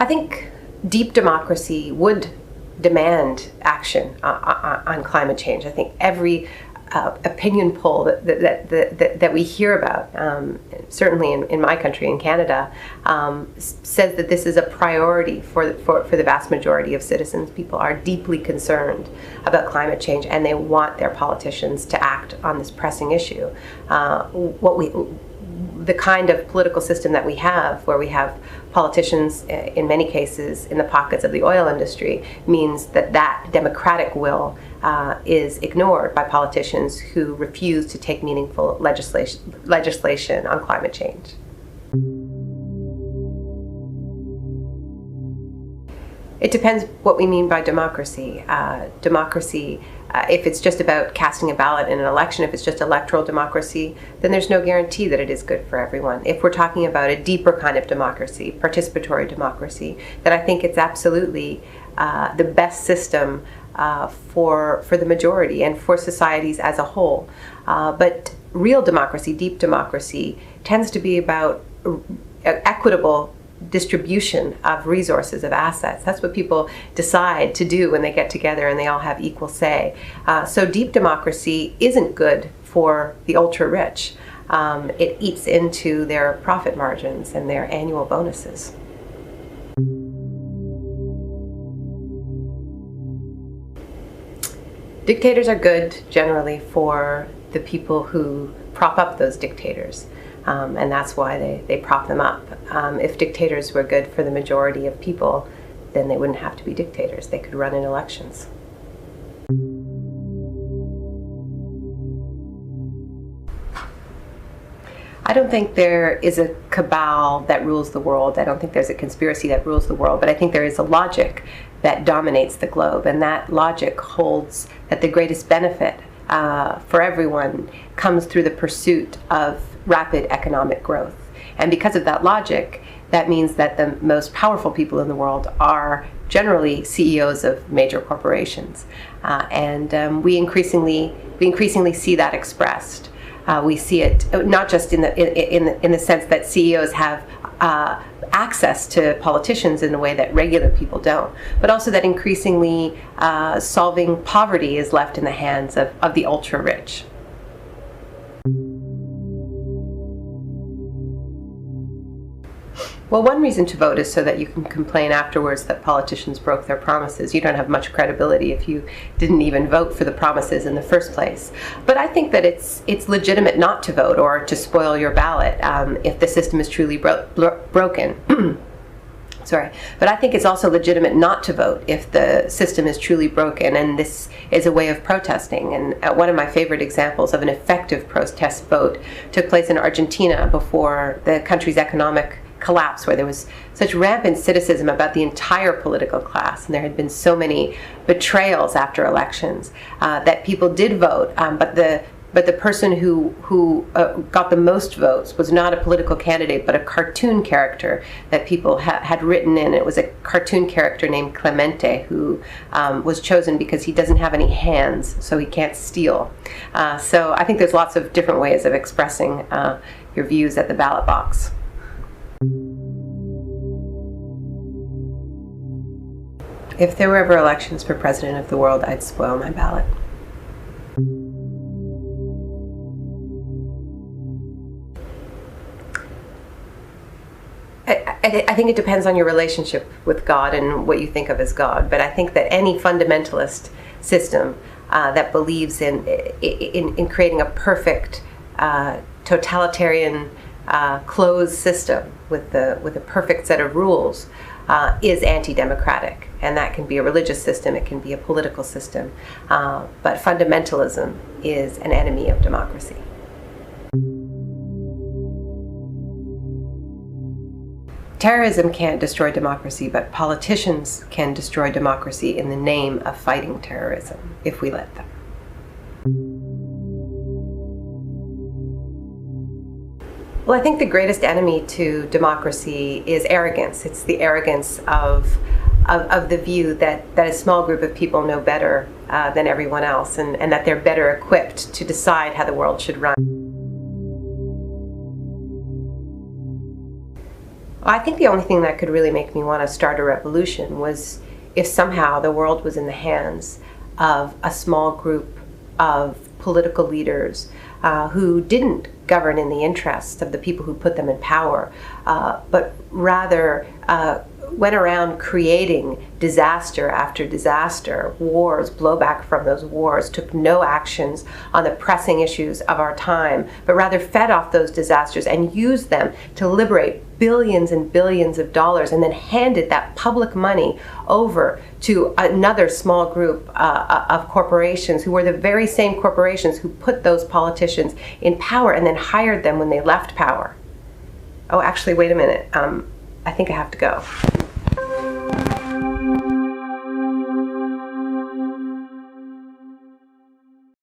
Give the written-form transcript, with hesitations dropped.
I think deep democracy would demand action on climate change. I think every opinion poll that we hear about, certainly in my country, in Canada, says that this is a priority for the vast majority of citizens. People are deeply concerned about climate change, and they want their politicians to act on this pressing issue. The kind of political system that we have, where we have politicians, in many cases, in the pockets of the oil industry, means that democratic will is ignored by politicians who refuse to take meaningful legislation on climate change. It depends what we mean by democracy. If it's just about casting a ballot in an election, if it's just electoral democracy, then there's no guarantee that it is good for everyone. If we're talking about a deeper kind of democracy, participatory democracy, then I think it's absolutely the best system for the majority and for societies as a whole. But real democracy, deep democracy, tends to be about equitable distribution of resources, of assets. That's what people decide to do when they get together and they all have equal say. So deep democracy isn't good for the ultra-rich. It eats into their profit margins and their annual bonuses. Dictators are good generally for the people who prop up those dictators. And that's why they prop them up. If dictators were good for the majority of people, then they wouldn't have to be dictators. They could run in elections. I don't think there is a cabal that rules the world. I don't think there's a conspiracy that rules the world, but I think there is a logic that dominates the globe, and that logic holds that the greatest benefit for everyone comes through the pursuit of rapid economic growth. And because of that logic, that means that the most powerful people in the world are generally CEOs of major corporations. We increasingly see that expressed. We see it not just in the sense that CEOs have access to politicians in a way that regular people don't, but also that increasingly solving poverty is left in the hands of the ultra-rich. Well, one reason to vote is so that you can complain afterwards that politicians broke their promises. You don't have much credibility if you didn't even vote for the promises in the first place. But I think that it's legitimate not to vote or to spoil your ballot if the system is truly broken. Sorry, but I think it's also legitimate not to vote if the system is truly broken, and this is a way of protesting. And one of my favorite examples of an effective protest vote took place in Argentina before the country's economic collapse, where there was such rampant cynicism about the entire political class, and there had been so many betrayals after elections that people did vote, but the person who got the most votes was not a political candidate, but a cartoon character that people had written in. It was a cartoon character named Clemente who was chosen because he doesn't have any hands, so he can't steal. So I think there's lots of different ways of expressing your views at the ballot box. If there were ever elections for president of the world, I'd spoil my ballot. I think it depends on your relationship with God and what you think of as God, but I think that any fundamentalist system that believes in creating a perfect totalitarian closed system with a perfect set of rules is anti-democratic, and that can be a religious system, it can be a political system, but fundamentalism is an enemy of democracy. Terrorism can't destroy democracy, but politicians can destroy democracy in the name of fighting terrorism, if we let them. Well, I think the greatest enemy to democracy is arrogance. It's the arrogance of the view that a small group of people know better than everyone else, and that they're better equipped to decide how the world should run. I think the only thing that could really make me want to start a revolution was if somehow the world was in the hands of a small group of political leaders who didn't govern in the interests of the people who put them in power, but rather went around creating disaster after disaster, wars, blowback from those wars, took no actions on the pressing issues of our time, but rather fed off those disasters and used them to liberate billions and billions of dollars, and then handed that public money over to another small group of corporations who were the very same corporations who put those politicians in power and then hired them when they left power. Oh, actually, wait a minute. I think I have to go.